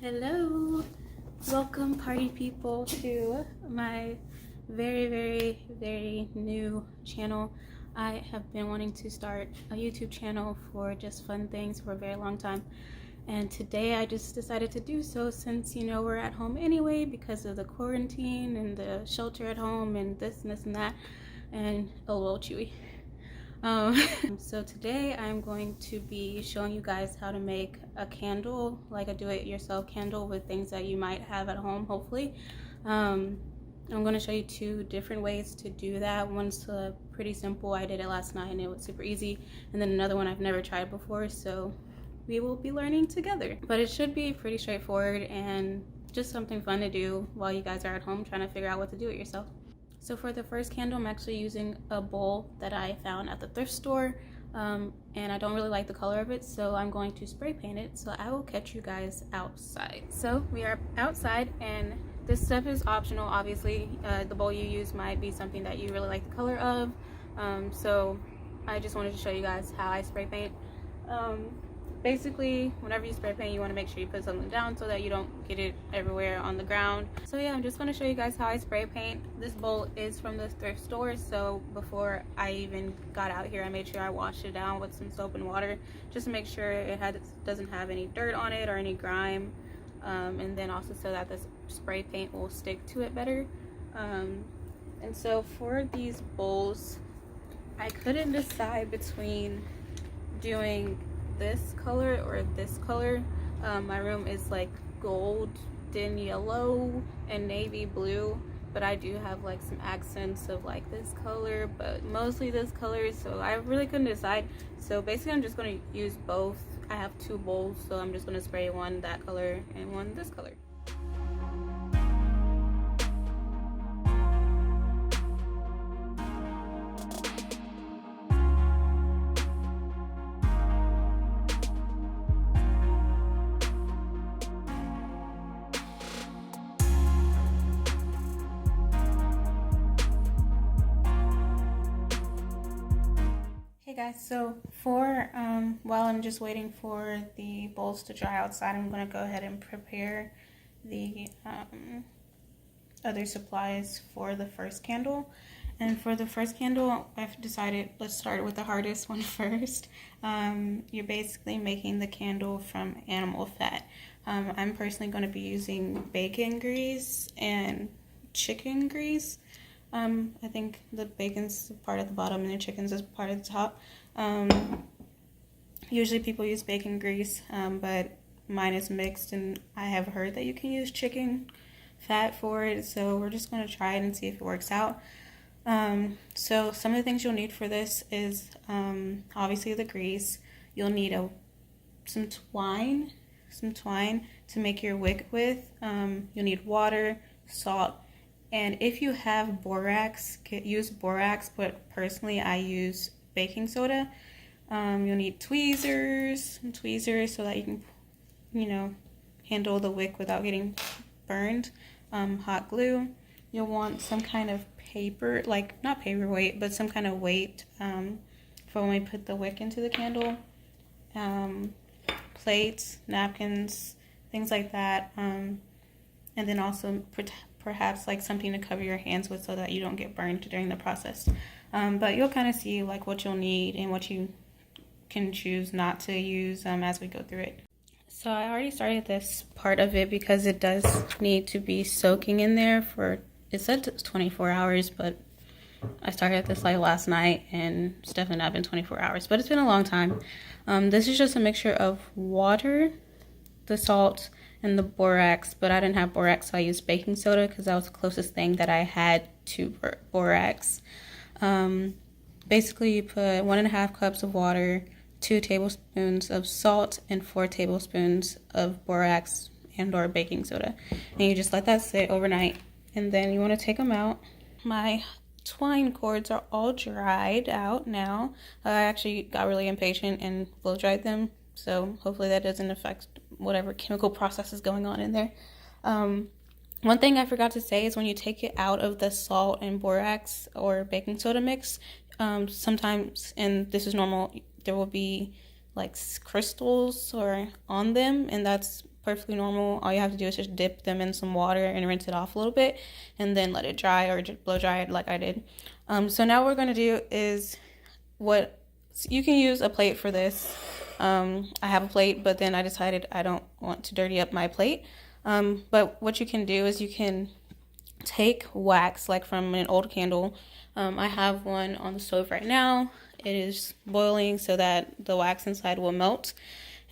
Hello, welcome party people to my very new channel. I have been wanting to start a YouTube channel for just fun things for a very long time, and today I just decided to do so since we're at home anyway because of the quarantine and the shelter at home and this and that, and a little chewy. So today I'm going to be showing you guys how to make a candle, like a do-it-yourself candle with things that you might have at home, hopefully. I'm going to show you two different ways to do that. One's pretty simple. I did it last night and it was super easy. And then another one I've never tried before, so we will be learning together. But it should be pretty straightforward and just something fun to do while you guys are at home trying to figure out what to do it yourself. So for the first candle, I'm actually using a bowl that I found at the thrift store, and I don't really like the color of it, so I'm going to spray paint it. So I will catch you guys outside. So we are outside, and this stuff is optional, obviously. The bowl you use might be something that you really like the color of, so I just wanted to show you guys how I spray paint. Basically, whenever you spray paint, you want to make sure you put something down so that you don't get it everywhere on the ground. So yeah, I'm just going to show you guys how I spray paint. This bowl is from the thrift store, so before I even got out here, I made sure I washed it down with some soap and water just to make sure it doesn't have any dirt on it or any grime, and then also so that the spray paint will stick to it better. And so for these bowls, I couldn't decide between doing this color or this color. My room is like golden yellow and navy blue, but I do have like some accents of like this color, but mostly this color, so I really couldn't decide. So basically I'm just going to use both. I have two bowls, so I'm just going to spray one that color and one this color. Hey guys, so for while I'm just waiting for the bowls to dry outside, I'm going to go ahead and prepare the other supplies for the first candle. And for the first candle, I've decided let's start with the hardest one first. You're basically making the candle from animal fat. I'm personally going to be using bacon grease and chicken grease. I think the bacon's part at the bottom and the chicken's is part at the top. Usually people use bacon grease, but mine is mixed, and I have heard that you can use chicken fat for it, so we're just going to try it and see if it works out. So some of the things you'll need for this is obviously the grease. You'll need some twine to make your wick with. You'll need water, salt, and if you have borax, use borax, but personally I use baking soda. You'll need tweezers so that you can, handle the wick without getting burned. Hot glue. You'll want some kind of paper, like not paperweight, but some kind of weight for when we put the wick into the candle. Plates, napkins, things like that. And then also perhaps like something to cover your hands with so that you don't get burned during the process. But you'll kind of see like what you'll need and what you can choose not to use as we go through it. So I already started this part of it because it does need to be soaking in there for, it said 24 hours, but I started this like last night and it's definitely not been 24 hours, but it's been a long time. This is just a mixture of water, the salt, and the borax, but I didn't have borax, so I used baking soda because that was the closest thing that I had to borax. Basically you put 1.5 cups of water, 2 tablespoons of salt, and 4 tablespoons of borax and or baking soda, and you just let that sit overnight, and then you want to take them out. My twine cords are all dried out now. I actually got really impatient and blow dried them, so hopefully that doesn't affect whatever chemical process is going on in there. One thing I forgot to say is when you take it out of the salt and borax or baking soda mix, sometimes, and this is normal, there will be like crystals or on them, and that's perfectly normal. All you have to do is just dip them in some water and rinse it off a little bit, and then let it dry or just blow dry it like I did. So now what we're going to do is you can use a plate for this. I have a plate, but then I decided I don't want to dirty up my plate. But what you can do is you can take wax like from an old candle. I have one on the stove right now. It is boiling so that the wax inside will melt.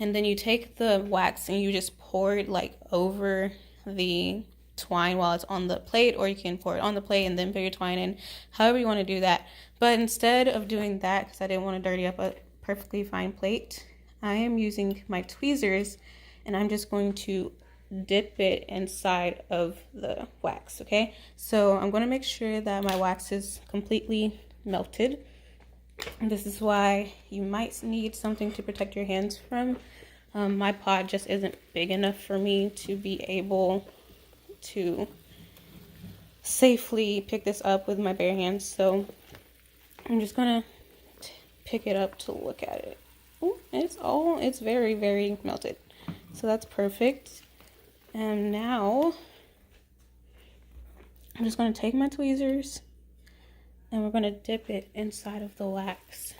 And then you take the wax and you just pour it like over the twine while it's on the plate, or you can pour it on the plate and then put your twine in, however you want to do that. But instead of doing that, because I didn't want to dirty up a perfectly fine plate, I am using my tweezers and I'm just going to dip it inside of the wax. Okay, so I'm going to make sure that my wax is completely melted. And this is why you might need something to protect your hands from. My pot just isn't big enough for me to be able to safely pick this up with my bare hands, so I'm just gonna pick it up to look at it. Ooh, it's very, very melted, so that's perfect. And now I'm just gonna take my tweezers and we're gonna dip it inside of the wax.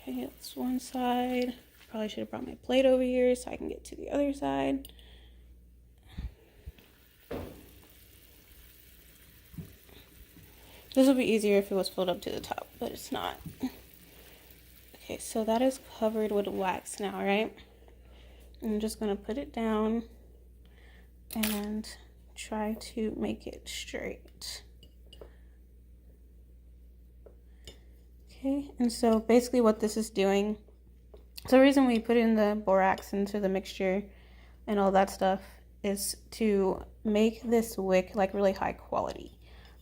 Okay, that's one side. Probably should have brought my plate over here so I can get to the other side. This would be easier if it was filled up to the top, but it's not. Okay, so that is covered with wax now, right? I'm just gonna put it down and try to make it straight. Okay, and so basically what this is doing, so the reason we put in the borax into the mixture and all that stuff is to make this wick like really high quality.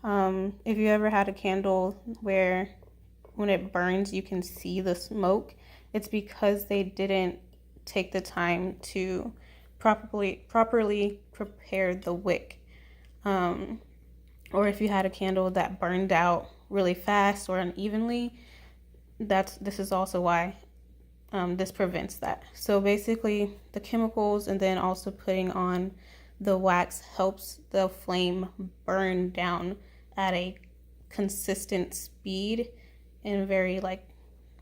If you ever had a candle where when it burns you can see the smoke, it's because they didn't take the time to properly prepare the wick. Or if you had a candle that burned out really fast or unevenly, this is also why this prevents that. So basically the chemicals and then also putting on the wax helps the flame burn down at a consistent speed and very like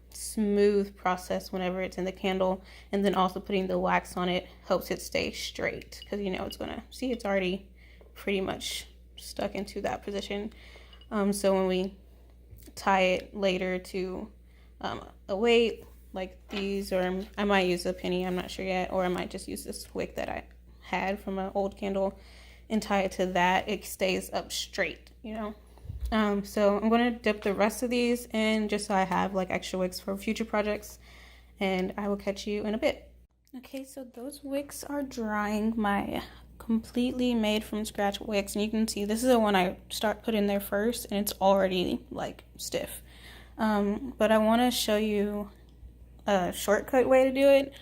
smooth process whenever it's in the candle. And then also putting the wax on it helps it stay straight, because you know it's already pretty much stuck into that position. So when we tie it later to a weight like these, or I might use a penny, I'm not sure yet, or I might just use this wick that I had from an old candle and tie it to that, it stays up straight, you know. So I'm going to dip the rest of these in just so I have like extra wicks for future projects, and I will catch you in a bit. Okay, so those wicks are drying, my completely made from scratch wicks, and you can see this is the one I put in there first and it's already like stiff. But I want to show you a shortcut way to do it.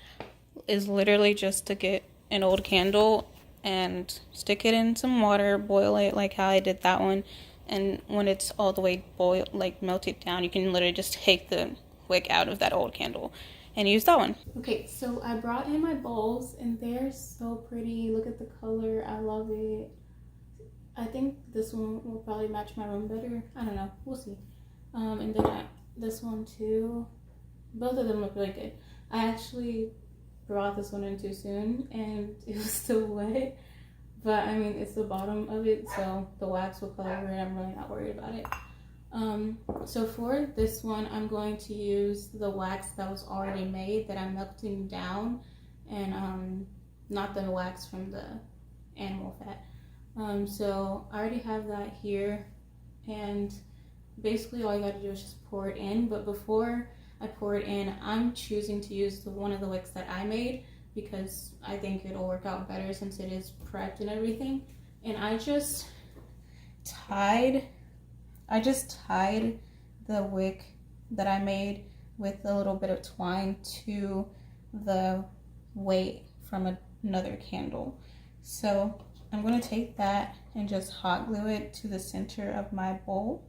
Is literally just to get an old candle and stick it in some water, boil it like how I did that one, and when it's all the way boiled, like melted down, you can literally just take the wick out of that old candle and use that one. Okay, so I brought in my bowls and they're so pretty. Look at the color, I love it. I think this one will probably match my room better. I don't know, we'll see. And then this one too. Both of them look really good. I actually brought this one in too soon and it was still wet, but I mean it's the bottom of it, so the wax will cover it. I'm really not worried about it. So for this one I'm going to use the wax that was already made that I'm melting down, and not the wax from the animal fat. So I already have that here, and basically all you got to do is just pour it in. But before I pour it in, I'm choosing to use one of the wicks that I made because I think it'll work out better since it is prepped and everything. And I just tied the wick that I made with a little bit of twine to the weight from another candle. So I'm going to take that and just hot glue it to the center of my bowl.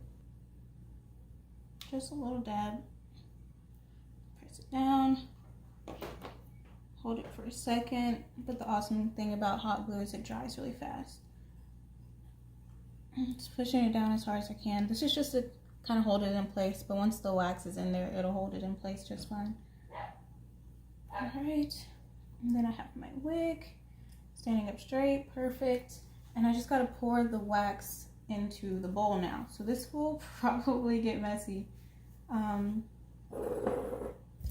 just a little dab. Press it down. Hold it for a second. But the awesome thing about hot glue is it dries really fast. Just pushing it down as hard as I can. This is just to kind of hold it in place, but once the wax is in there, it'll hold it in place just fine. Alright, and then I have my wig standing up straight, perfect. And I just gotta pour the wax into the bowl now. So this will probably get messy,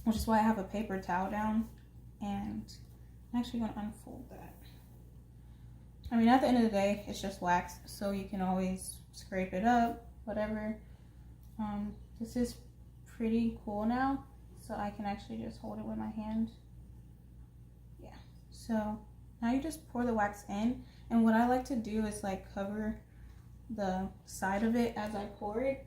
which is why I have a paper towel down, and I'm actually gonna unfold that. I mean, at the end of the day, it's just wax, so you can always scrape it up, whatever. This is pretty cool now, so I can actually just hold it with my hand. Yeah, so now you just pour the wax in, and what I like to do is like cover the side of it as I pour it.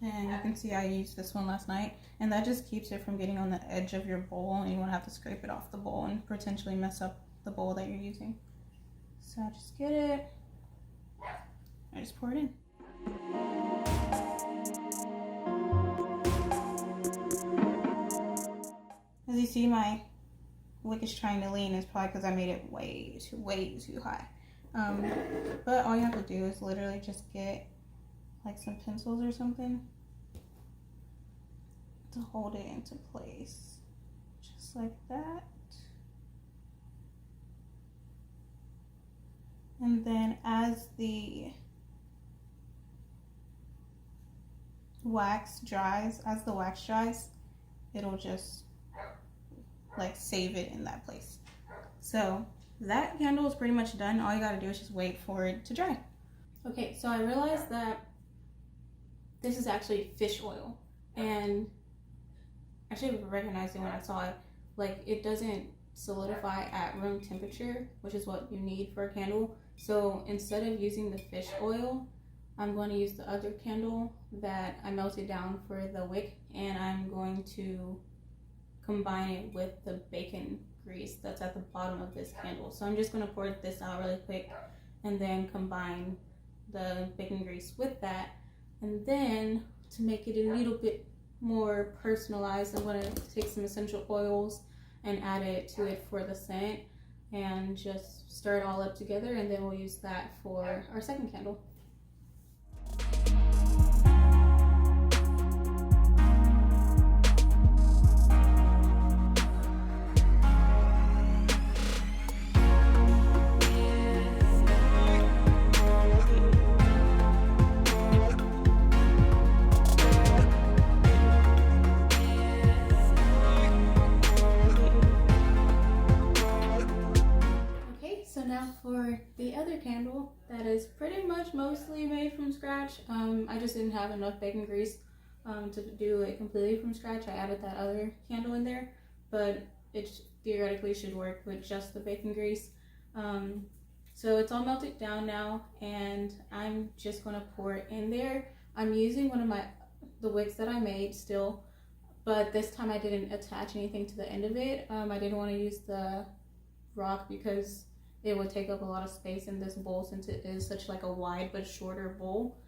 And you can see I used this one last night, and that just keeps it from getting on the edge of your bowl, and you won't have to scrape it off the bowl and potentially mess up the bowl that you're using. So I just get it, I just pour it in. As you see, my wick is trying to lean. It's probably because I made it way too high. But all you have to do is literally just get like some pencils or something to hold it into place, just like that. And then as the wax dries, it'll just like save it in that place. So that candle is pretty much done. All you gotta do is just wait for it to dry. Okay, so I realized that this is actually fish oil, and I should have recognized it when I saw it. Like, it doesn't solidify at room temperature, which is what you need for a candle. So instead of using the fish oil, I'm going to use the other candle that I melted down for the wick, and I'm going to combine it with the bacon grease that's at the bottom of this candle. So I'm just going to pour this out really quick and then combine the bacon grease with that. And then to make it a little bit more personalized, I'm going to take some essential oils and add it to it for the scent, and just stir it all up together, and then we'll use that for our second candle. For the other candle that is pretty much mostly made from scratch, I just didn't have enough bacon grease to do it completely from scratch. I added that other candle in there, but it theoretically should work with just the bacon grease. So it's all melted down now, and I'm just going to pour it in there. I'm using one of the wicks that I made still, but this time I didn't attach anything to the end of it. I didn't want to use the rock because it would take up a lot of space in this bowl, since it is such like a wide but shorter bowl.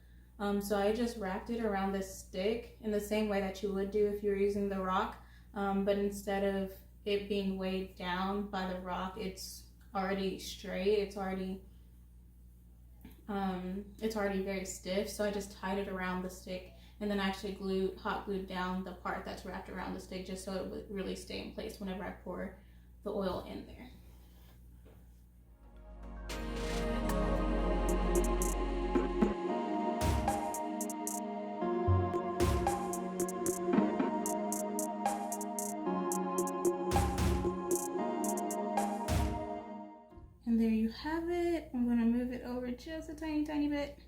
So I just wrapped it around this stick in the same way that you would do if you were using the rock, but instead of it being weighed down by the rock, it's already straight, it's already very stiff. So I just tied it around the stick, and then actually hot glued down the part that's wrapped around the stick, just so it would really stay in place whenever I pour the oil in there. And there you have it. I'm going to move it over just a tiny bit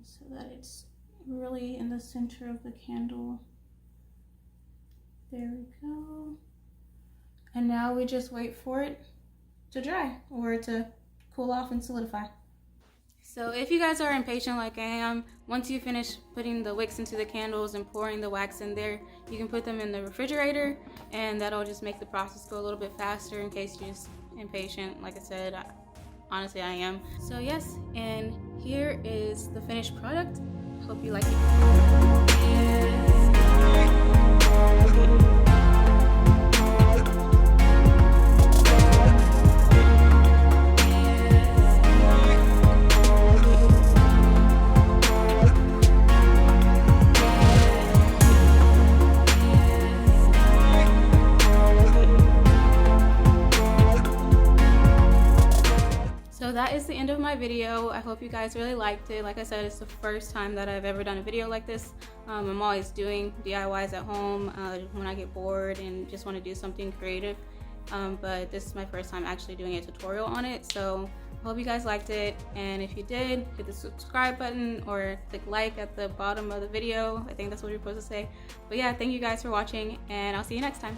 so that it's really in the center of the candle. There we go. And now we just wait for it to dry, or to cool off and solidify. So if you guys are impatient like I am, once you finish putting the wicks into the candles and pouring the wax in there, you can put them in the refrigerator, and that'll just make the process go a little bit faster in case you're just impatient. Like I said, honestly I am. So yes, and here is the finished product. Hope you like it. So that is the end of my video. I hope you guys really liked it. Like I said, it's the first time that I've ever done a video like this. I'm always doing DIYs at home when I get bored and just want to do something creative. But this is my first time actually doing a tutorial on it. So I hope you guys liked it. And if you did, hit the subscribe button or click like at the bottom of the video. I think that's what you're supposed to say. But yeah, thank you guys for watching, and I'll see you next time.